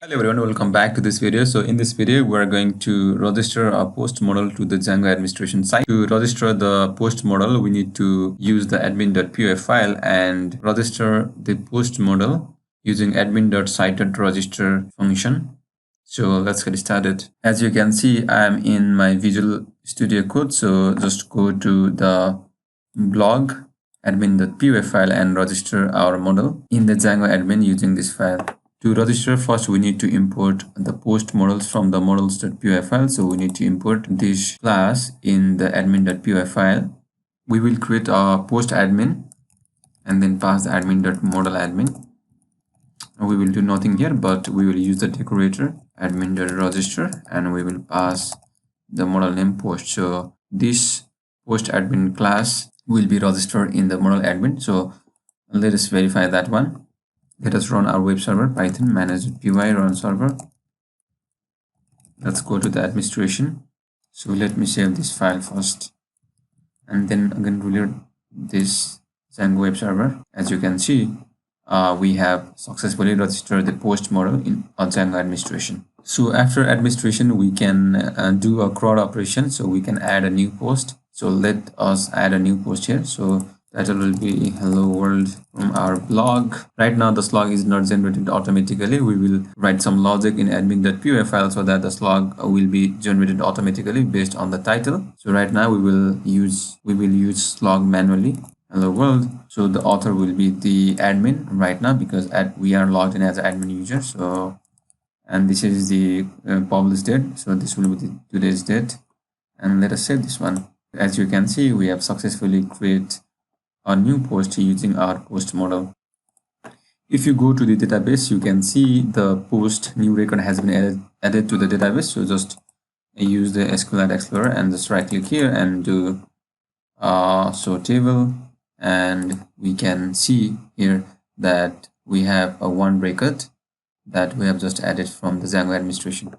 Hello everyone, welcome back to this video. So in this video, we're going to register a post model to the Django administration site. To register the post model, we need to use the admin.py file and register the post model using admin.site.register function. So let's get started. As you can see, I'm in my Visual Studio Code. So just go to the blog admin.py file and register our model in the Django admin using this file. To register, first we need to import the post models from the models.py file. So we need to import this class in the admin.py file. We will create a post admin and then pass the admin.model_admin. We will do nothing here, but we will use the decorator admin.register and we will pass the model name post. So this post admin class will be registered in the model admin. So let us verify that one. Let us run our web server, python manage.py run server. Let's go to the administration. So let me save this file first and then again reload this Django web server. As you can see, we have successfully registered the post model in a Django administration. So after administration, we can do a CRUD operation. So we can add a new post. So let us add a new post here. So title will be hello world from our blog. Right now the slug is not generated automatically. We will write some logic in admin.py file so that the slug will be generated automatically based on the title. So right now we will use slug manually. Hello world. So the author will be the admin right now because we are logged in as an admin user. So and this is the published date. So this will be today's date, and let us save this one. As you can see, we have successfully created a new post using our post model. If you go to the database, you can see the post new record has been added to the database. So just use the SQLite Explorer and just right click here and do sort table, and we can see here that we have a one record that we have just added from the Django administration.